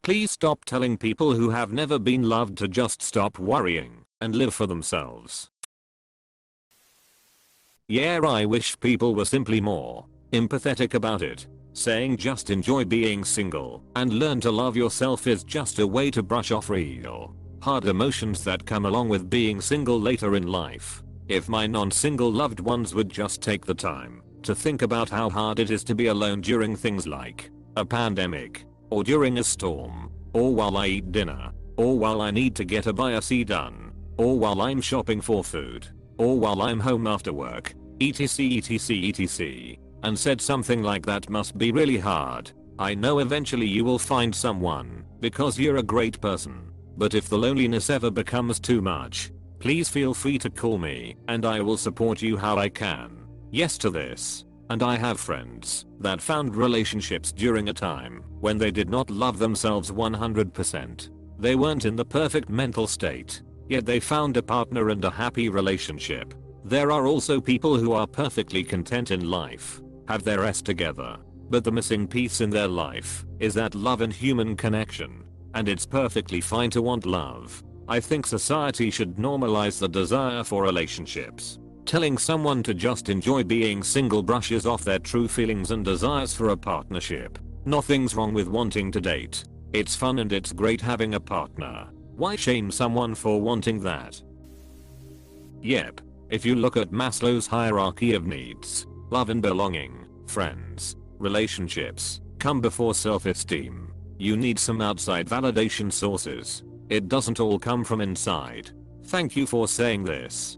Please stop telling people who have never been loved to just stop worrying and live for themselves. Yeah, I wish people were simply more empathetic about it. Saying just enjoy being single and learn to love yourself is just a way to brush off real hard emotions that come along with being single later in life. If my non-single loved ones would just take the time to think about how hard it is to be alone during things like a pandemic, or during a storm, or while I eat dinner, or while I need to get a biopsy done, or while I'm shopping for food, or while I'm home after work, etc etc etc, and said something like that must be really hard. I know eventually you will find someone, because you're a great person. But if the loneliness ever becomes too much, please feel free to call me, and I will support you how I can. Yes to this. And I have friends that found relationships during a time when they did not love themselves 100%. They weren't in the perfect mental state, yet they found a partner and a happy relationship. There are also people who are perfectly content in life, have their S together, but the missing piece in their life is that love and human connection. And it's perfectly fine to want love. I think society should normalize the desire for relationships. Telling someone to just enjoy being single brushes off their true feelings and desires for a partnership. Nothing's wrong with wanting to date. It's fun and it's great having a partner. Why shame someone for wanting that? Yep. If you look at Maslow's hierarchy of needs, love and belonging, friends, relationships, come before self-esteem. You need some outside validation sources. It doesn't all come from inside. Thank you for saying this.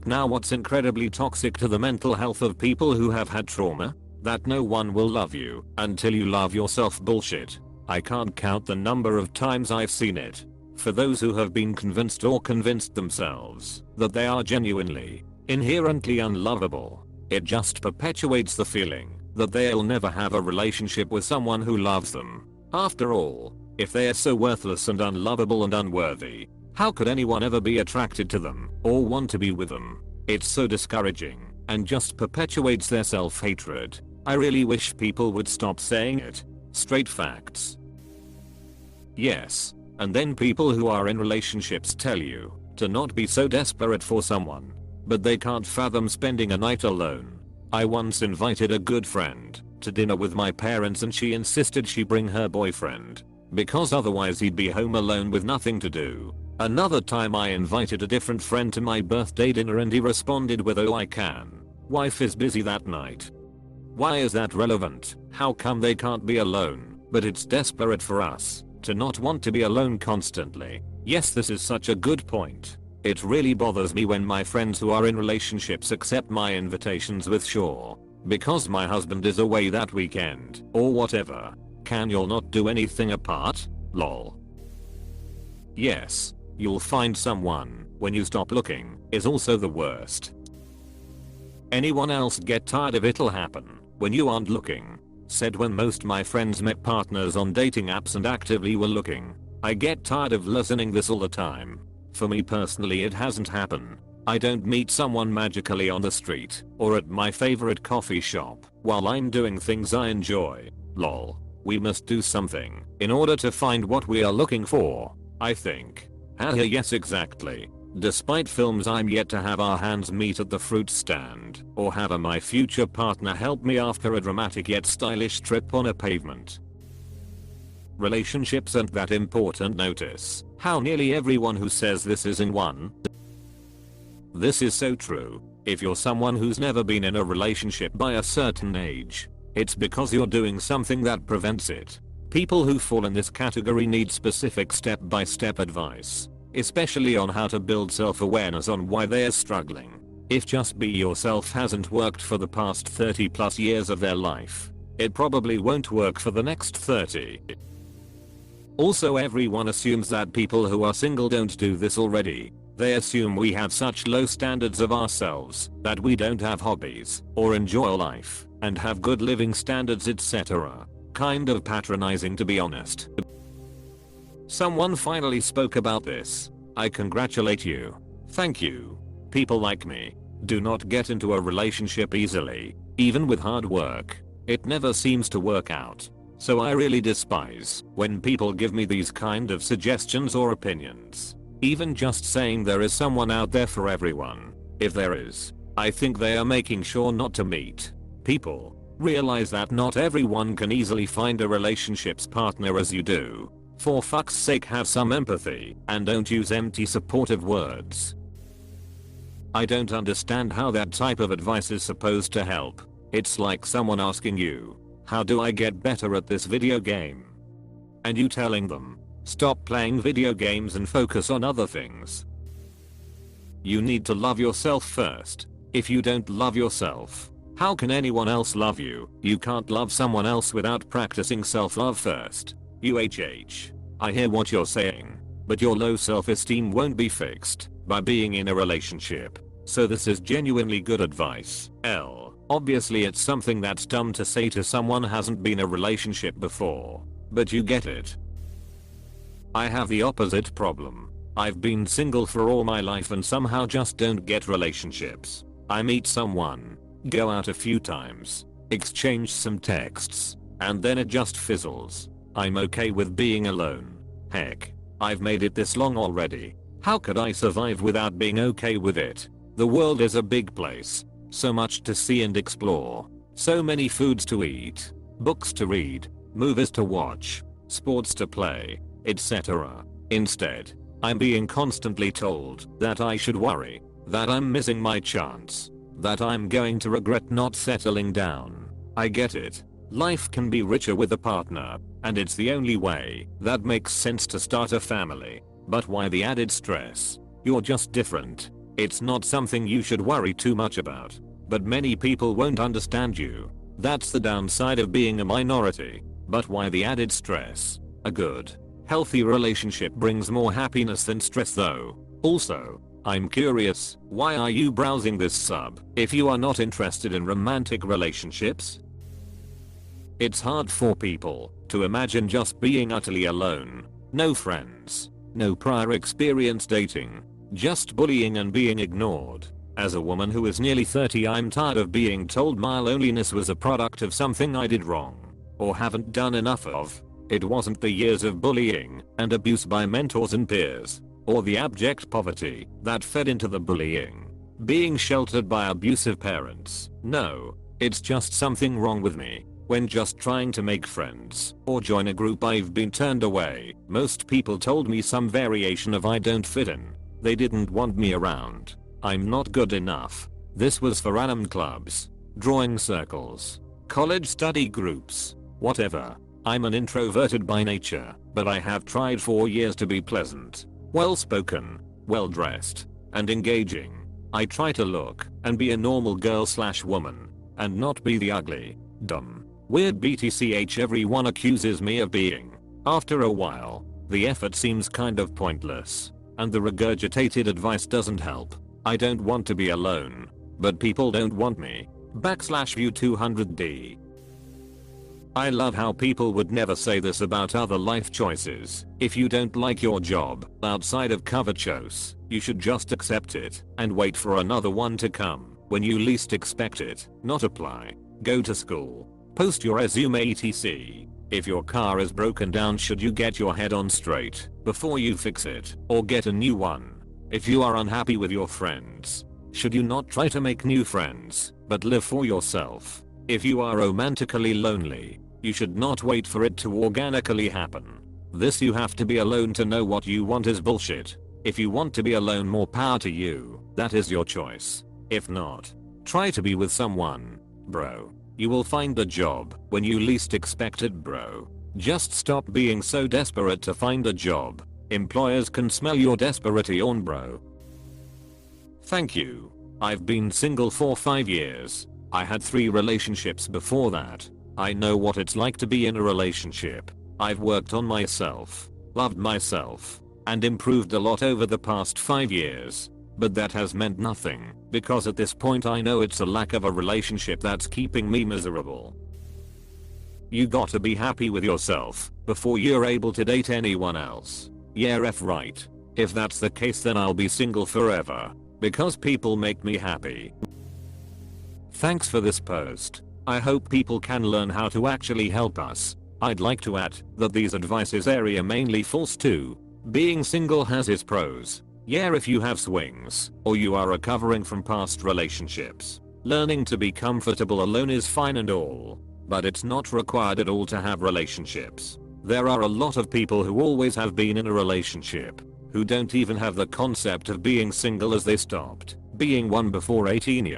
Now what's incredibly toxic to the mental health of people who have had trauma? That no one will love you until you love yourself bullshit. I can't count the number of times I've seen it. For those who have been convinced or convinced themselves that they are genuinely, inherently unlovable, it just perpetuates the feeling that they'll never have a relationship with someone who loves them. After all, if they are so worthless and unlovable and unworthy, how could anyone ever be attracted to them or want to be with them? It's so discouraging and just perpetuates their self-hatred. I really wish people would stop saying it. Straight facts. Yes. And then people who are in relationships tell you to not be so desperate for someone, but they can't fathom spending a night alone. I once invited a good friend to dinner with my parents and she insisted she bring her boyfriend, because otherwise he'd be home alone with nothing to do. Another time I invited a different friend to my birthday dinner and he responded with "Oh I can. Wife is busy that night." Why is that relevant? How come they can't be alone, but it's desperate for us to not want to be alone constantly? Yes, this is such a good point. It really bothers me when my friends who are in relationships accept my invitations with "sure, because my husband is away that weekend," or whatever. Can y'all not do anything apart? Lol. Yes, you'll find someone when you stop looking is also the worst. Anyone else get tired of "it'll happen when you aren't looking"? Said when most my friends met partners on dating apps and actively were looking. I get tired of listening this all the time. For me personally, it hasn't happened. I don't meet someone magically on the street or at my favorite coffee shop while I'm doing things I enjoy. Lol. We must do something in order to find what we are looking for, I think. Haha, yes exactly. Despite films, I'm yet to have our hands meet at the fruit stand or have my future partner help me after a dramatic yet stylish trip on a pavement. Relationships aren't that important. Notice how nearly everyone who says this is in one. This is so true. If you're someone who's never been in a relationship by a certain age, it's because you're doing something that prevents it. People who fall in this category need specific step-by-step advice, especially on how to build self-awareness on why they're struggling. If just be yourself hasn't worked for the past 30 plus years of their life, it probably won't work for the next 30. Also, everyone assumes that people who are single don't do this already. They assume we have such low standards of ourselves that we don't have hobbies or enjoy life and have good living standards, etc. Kind of patronizing, to be honest. Someone finally spoke about this. I congratulate you. Thank you. People like me do not get into a relationship easily. Even with hard work, it never seems to work out. So I really despise when people give me these kind of suggestions or opinions. Even just saying there is someone out there for everyone. If there is, I think they are making sure not to meet people. Realize that not everyone can easily find a relationship's partner as you do. For fuck's sake, have some empathy and don't use empty supportive words. I don't understand how that type of advice is supposed to help. It's like someone asking you, how do I get better at this video game? And you telling them, stop playing video games and focus on other things. You need to love yourself first. If you don't love yourself, how can anyone else love you? You can't love someone else without practicing self-love first. UHH. I hear what you're saying, but your low self-esteem won't be fixed by being in a relationship. So this is genuinely good advice. Obviously it's something that's dumb to say to someone who hasn't been in a relationship before, but you get it. I have the opposite problem. I've been single for all my life and somehow just don't get relationships. I meet someone, go out a few times, exchange some texts, and then it just fizzles. I'm okay with being alone. Heck, I've made it this long already. How could I survive without being okay with it? The world is a big place. So much to see and explore. So many foods to eat, books to read, movies to watch, sports to play, etc. Instead, I'm being constantly told that I should worry, that I'm missing my chance, that I'm going to regret not settling down. I get it. Life can be richer with a partner, and it's the only way that makes sense to start a family. But why the added stress? You're just different. It's not something you should worry too much about. But many people won't understand you. That's the downside of being a minority. But why the added stress? A good, healthy relationship brings more happiness than stress though. Also, I'm curious, why are you browsing this sub if you are not interested in romantic relationships? It's hard for people to imagine just being utterly alone. No friends, no prior experience dating, just bullying and being ignored. As a woman who is nearly 30, I'm tired of being told my loneliness was a product of something I did wrong or haven't done enough of. It wasn't the years of bullying and abuse by mentors and peers, or the abject poverty that fed into the bullying. Being sheltered by abusive parents. No, it's just something wrong with me. When just trying to make friends or join a group I've been turned away. Most people told me some variation of I don't fit in. They didn't want me around. I'm not good enough. This was for random clubs, drawing circles, college study groups, whatever. I'm an introverted by nature, but I have tried for years to be pleasant, well-spoken, well-dressed, and engaging. I try to look and be a normal girl/woman, and not be the ugly, dumb, weird BTCH everyone accuses me of being. After a while, the effort seems kind of pointless, and the regurgitated advice doesn't help. I don't want to be alone, but people don't want me. /view 200D. I love how people would never say this about other life choices. If you don't like your job outside of cover choice, you should just accept it and wait for another one to come when you least expect it. Not apply, go to school, post your resume etc. If your car is broken down, should you get your head on straight before you fix it or get a new one? If you are unhappy with your friends, should you not try to make new friends but live for yourself? If you are romantically lonely, you should not wait for it to organically happen. This you have to be alone to know what you want is bullshit. If you want to be alone, more power to you. That is your choice. If not, try to be with someone. Bro, you will find a job when you least expect it, bro. Just stop being so desperate to find a job. Employers can smell your desperation, bro. Thank you. I've been single for 5 years. I had 3 relationships before that. I know what it's like to be in a relationship. I've worked on myself, loved myself, and improved a lot over the past 5 years. But that has meant nothing, because at this point I know it's a lack of a relationship that's keeping me miserable. You gotta be happy with yourself before you're able to date anyone else. Yeah, right. If that's the case, then I'll be single forever, because people make me happy. Thanks for this post. I hope people can learn how to actually help us. I'd like to add that these advices are mainly false too. Being single has its pros. Yeah, if you have swings, or you are recovering from past relationships, learning to be comfortable alone is fine and all. But it's not required at all to have relationships. There are a lot of people who always have been in a relationship, who don't even have the concept of being single as they stopped being one before 18.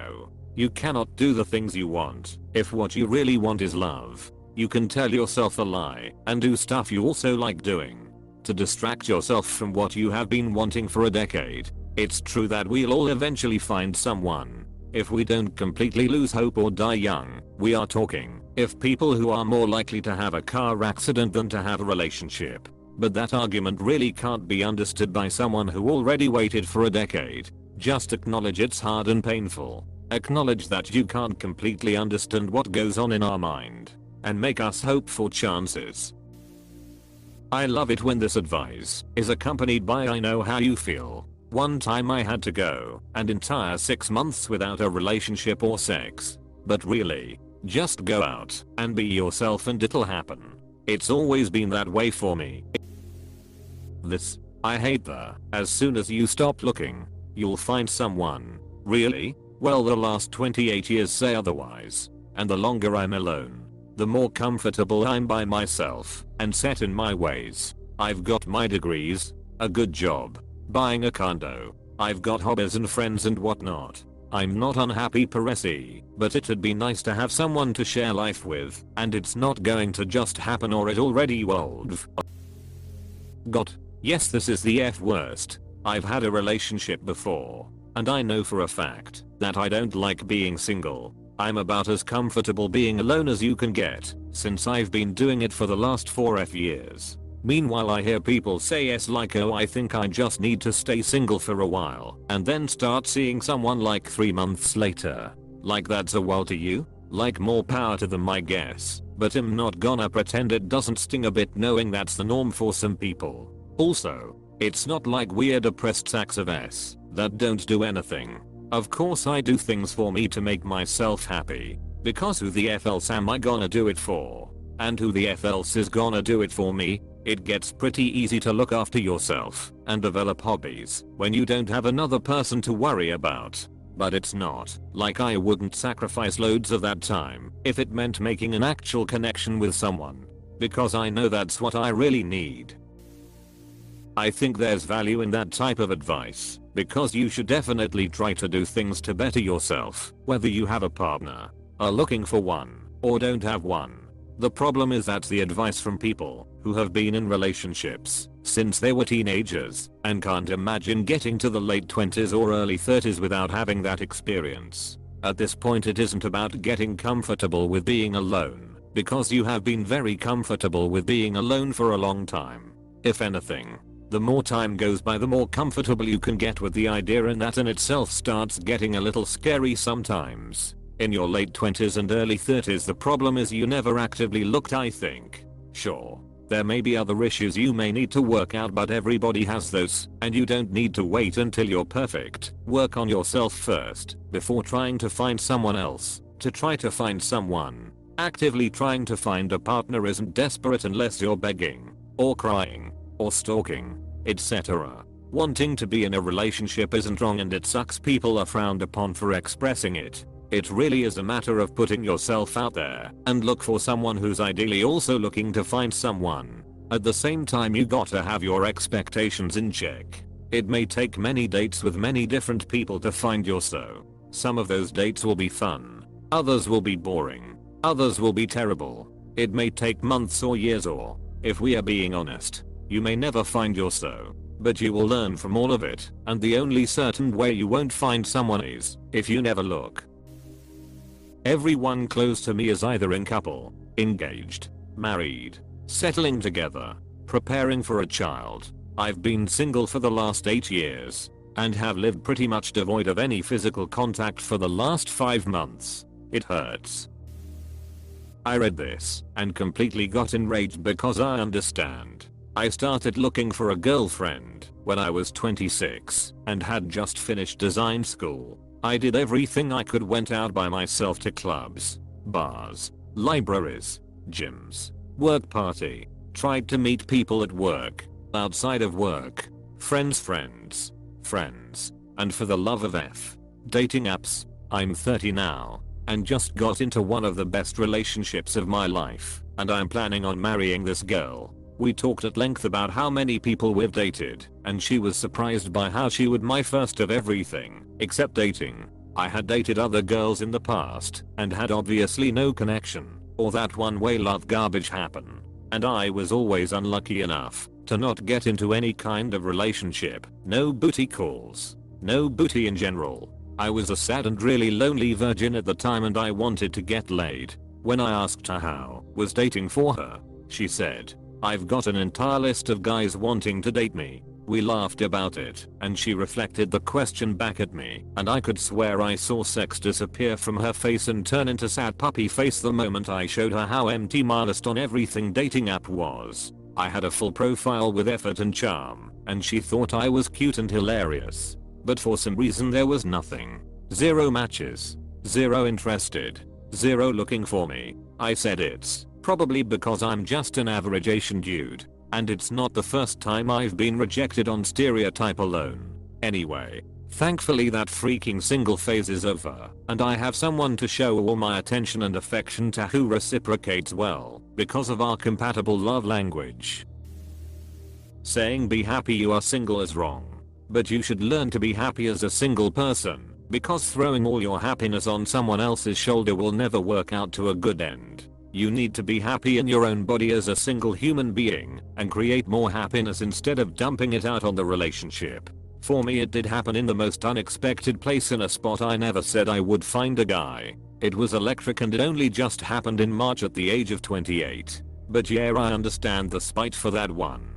You cannot do the things you want if what you really want is love. You can tell yourself a lie and do stuff you also like doing to distract yourself from what you have been wanting for a decade. It's true that we'll all eventually find someone. If we don't completely lose hope or die young, we are talking if people who are more likely to have a car accident than to have a relationship. But that argument really can't be understood by someone who already waited for a decade. Just acknowledge it's hard and painful. Acknowledge that you can't completely understand what goes on in our mind. And make us hope for chances. I love it when this advice is accompanied by I know how you feel. One time I had to go an entire 6 months without a relationship or sex. But really, just go out and be yourself and it'll happen. It's always been that way for me. I hate the as soon as you stop looking, you'll find someone. Really? Well, the last 28 years say otherwise. And the longer I'm alone, the more comfortable I'm by myself and set in my ways. I've got my degrees, a good job, buying a condo. I've got hobbies and friends and whatnot. I'm not unhappy per se, but it'd be nice to have someone to share life with, and it's not going to just happen or it already would. Yes, this is the F worst. I've had a relationship before, and I know for a fact that I don't like being single. I'm about as comfortable being alone as you can get, since I've been doing it for the last 4 years. Meanwhile, I hear people say yes like, oh, I think I just need to stay single for a while and then start seeing someone like 3 months later. Like that's a while to you? Like more power to them, I guess, but I'm not gonna pretend it doesn't sting a bit knowing that's the norm for some people. Also, it's not like we're depressed sacks of S that don't do anything. Of course I do things for me to make myself happy, because who the F else am I gonna do it for? And who the F else is gonna do it for me? It gets pretty easy to look after yourself and develop hobbies when you don't have another person to worry about. But it's not like I wouldn't sacrifice loads of that time if it meant making an actual connection with someone, because I know that's what I really need. I think there's value in that type of advice, because you should definitely try to do things to better yourself, whether you have a partner, are looking for one, or don't have one. The problem is that's the advice from people who have been in relationships since they were teenagers and can't imagine getting to the late 20s or early 30s without having that experience. At this point, it isn't about getting comfortable with being alone, because you have been very comfortable with being alone for a long time. If anything, the more time goes by, the more comfortable you can get with the idea, and that in itself starts getting a little scary sometimes. In your late 20s and early 30s, the problem is you never actively looked, I think. Sure, there may be other issues you may need to work out, but everybody has those, and you don't need to wait until you're perfect. Work on yourself first, before trying to find someone else. To try to find someone, actively trying to find a partner isn't desperate unless you're begging, or crying, or stalking, etc. Wanting to be in a relationship isn't wrong, and it sucks people are frowned upon for expressing it. It really is a matter of putting yourself out there and look for someone who's ideally also looking to find someone. At the same time, you gotta have your expectations in check. It may take many dates with many different people to find your so. Some of those dates will be fun, others will be boring, others will be terrible. It may take months or years, or, if we are being honest, you may never find your so. But you will learn from all of it, and the only certain way you won't find someone is if you never look. Everyone close to me is either in couple, engaged, married, settling together, preparing for a child. I've been single for the last 8 years, and have lived pretty much devoid of any physical contact for the last 5 months. It hurts. I read this and completely got enraged because I understand. I started looking for a girlfriend when I was 26 and had just finished design school. I did everything I could, went out by myself to clubs, bars, libraries, gyms, work party. Tried to meet people at work, outside of work, friends, and for the love of F. Dating apps. I'm 30 now, and just got into one of the best relationships of my life, and I'm planning on marrying this girl. We talked at length about how many people we've dated, and she was surprised by how she would my first of everything, except dating. I had dated other girls in the past, and had obviously no connection, or that one-way love garbage happen. And I was always unlucky enough to not get into any kind of relationship. No booty calls. No booty in general. I was a sad and really lonely virgin at the time, and I wanted to get laid. When I asked her how was dating for her, she said, "I've got an entire list of guys wanting to date me." We laughed about it, and she reflected the question back at me, and I could swear I saw sex disappear from her face and turn into sad puppy face the moment I showed her how empty my list on everything dating app was. I had a full profile with effort and charm, and she thought I was cute and hilarious. But for some reason there was nothing. 0 matches. 0 interested. 0 looking for me. I said it's probably because I'm just an average Asian dude. And it's not the first time I've been rejected on stereotype alone. Anyway, thankfully that freaking single phase is over, and I have someone to show all my attention and affection to who reciprocates well, because of our compatible love language. Saying be happy you are single is wrong. But you should learn to be happy as a single person, because throwing all your happiness on someone else's shoulder will never work out to a good end. You need to be happy in your own body as a single human being, and create more happiness instead of dumping it out on the relationship. For me it did happen in the most unexpected place, in a spot I never said I would find a guy. It was electric, and it only just happened in March at the age of 28. But yeah, I understand the spite for that one.